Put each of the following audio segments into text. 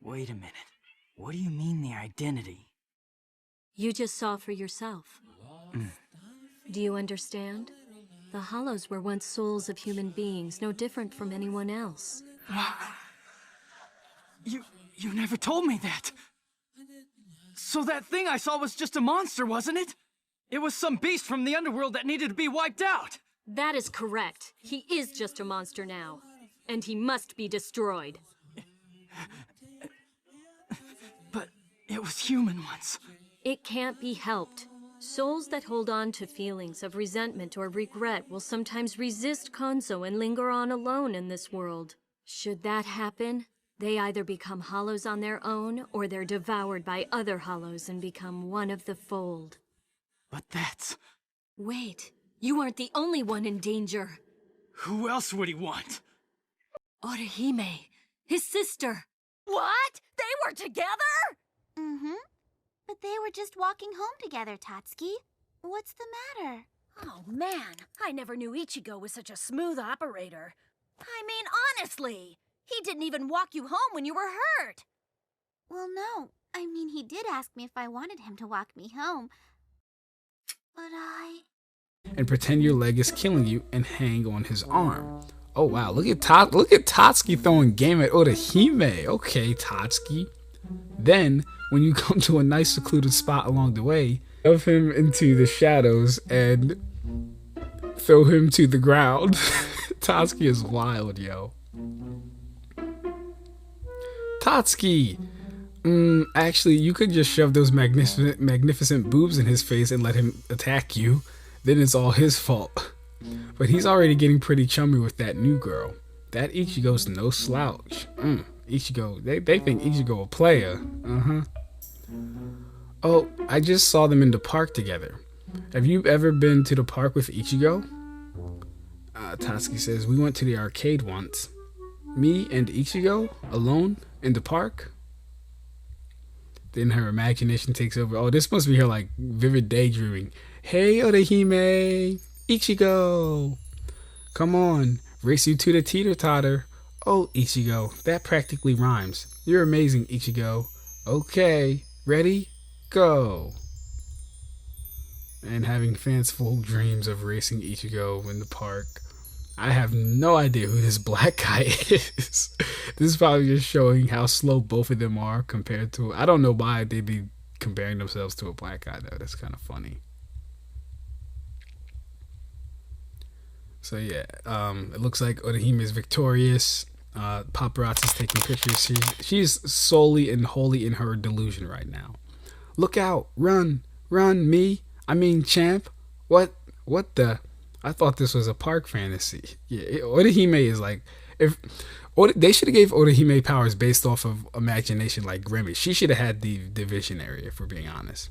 Wait a minute. What do you mean the identity? You just saw for yourself. Do you understand? The Hollows were once souls of human beings, no different from anyone else. You never told me that! So that thing I saw was just a monster, wasn't it? It was some beast from the underworld that needed to be wiped out! That is correct. He is just a monster now. And he must be destroyed. But it was human once. It can't be helped. Souls that hold on to feelings of resentment or regret will sometimes resist Konzo and linger on alone in this world. Should that happen, they either become Hollows on their own, or they're devoured by other Hollows and become one of the fold. But that's... Wait, you aren't the only one in danger. Who else would he want? Orihime, his sister. What? They were together? Mm-hmm. But they were just walking home together, Tatsuki. What's the matter? Oh, man. I never knew Ichigo was such a smooth operator. I mean, honestly. He didn't even walk you home when you were hurt. Well, no. I mean, he did ask me if I wanted him to walk me home. But and pretend your leg is killing you and hang on his arm. Oh wow, look at Tatsuki throwing game at Orihime. Okay, Tatsuki. Then, when you come to a nice secluded spot along the way, shove him into the shadows and throw him to the ground. Tatsuki is wild, yo. Tatsuki! Actually, you could just shove those magnificent boobs in his face and let him attack you. Then it's all his fault. But he's already getting pretty chummy with that new girl. That Ichigo's no slouch. Ichigo, they think Ichigo a player. Oh, I just saw them in the park together. Have you ever been to the park with Ichigo? Tatsuki says, we went to the arcade once. Me and Ichigo, alone, in the park? Then her imagination takes over. Oh, this must be her, like, vivid daydreaming. Hey, Orihime! Ichigo! Come on, race you to the teeter-totter. Oh, Ichigo, that practically rhymes. You're amazing, Ichigo. Okay, ready? Go! And having fanciful dreams of racing Ichigo in the park. I have no idea who this black guy is. This is probably just showing how slow both of them are compared to... I don't know why they'd be comparing themselves to a black guy, though. That's kind of funny. So yeah, it looks like Orihime is victorious. Paparazzi's taking pictures. She's solely and wholly in her delusion right now. Look out! Run! Run, me! I mean, champ! What the... I thought this was a park fantasy. Yeah, Orihime is like... They should have gave Orihime powers based off of imagination like Grimmy. She should have had the visionary, if we're being honest.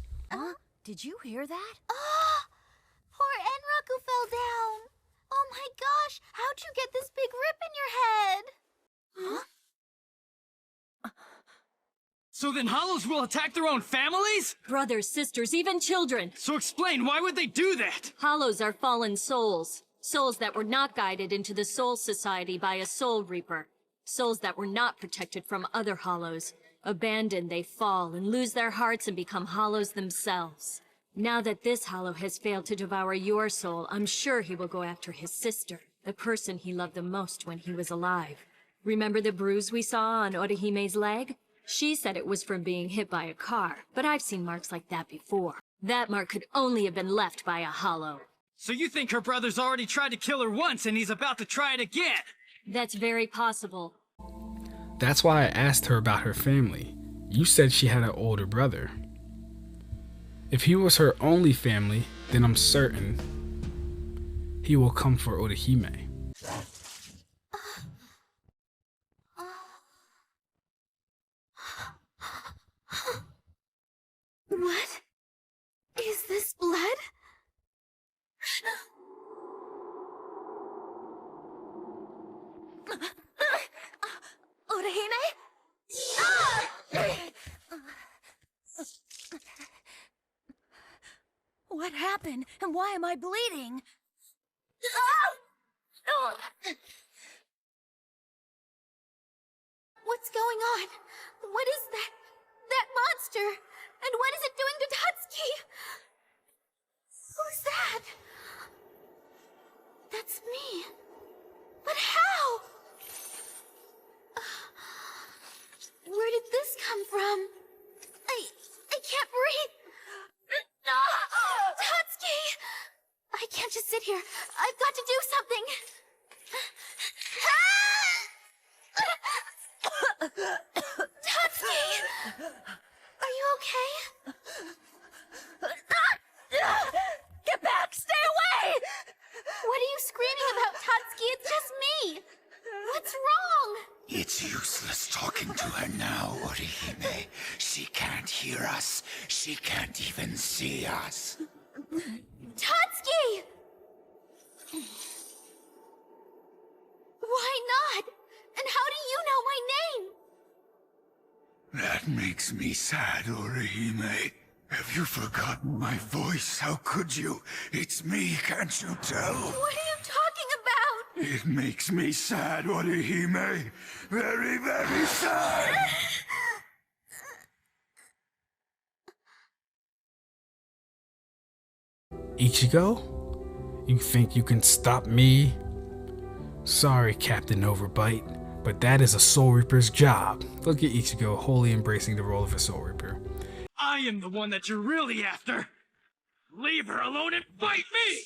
Did you hear that? oh, poor Enraku fell down. Oh my gosh, how'd you get this big rip in your head? So then Hollows will attack their own families? Brothers, sisters, even children. So explain, why would they do that? Hollows are fallen souls. Souls that were not guided into the Soul Society by a Soul Reaper. Souls that were not protected from other Hollows. Abandoned, they fall and lose their hearts and become Hollows themselves. Now that this Hollow has failed to devour your soul, I'm sure he will go after his sister, the person he loved the most when he was alive. Remember the bruise we saw on Orihime's leg? She said it was from being hit by a car, but I've seen marks like that before. That mark could only have been left by a Hollow. So you think her brother's already tried to kill her once and he's about to try it again? That's very possible. That's why I asked her about her family. You said she had an older brother. If he was her only family, then I'm certain he will come for Orihime. What? Is this blood? Orihime? What happened, and why am I bleeding? What's going on? What from? I can't breathe. Tatsuki! I can't just sit here. I've got to do something. Tatsuki! Are you okay? Get back! Stay away! What are you screaming about, Tatsuki? It's just me. What's wrong? It's useless talking to her now, Orihime. She can't hear us. She can't even see us. Tatsuki! Why not? And how do you know my name? That makes me sad, Orihime. Have you forgotten my voice? How could you? It's me, can't you tell? What are you talking about? It makes me sad, Orihime. Very, very sad. Ichigo? You think you can stop me? Sorry, Captain Overbite, but that is a Soul Reaper's job. Look at Ichigo wholly embracing the role of a Soul Reaper. I am the one that you're really after. Leave her alone and fight me!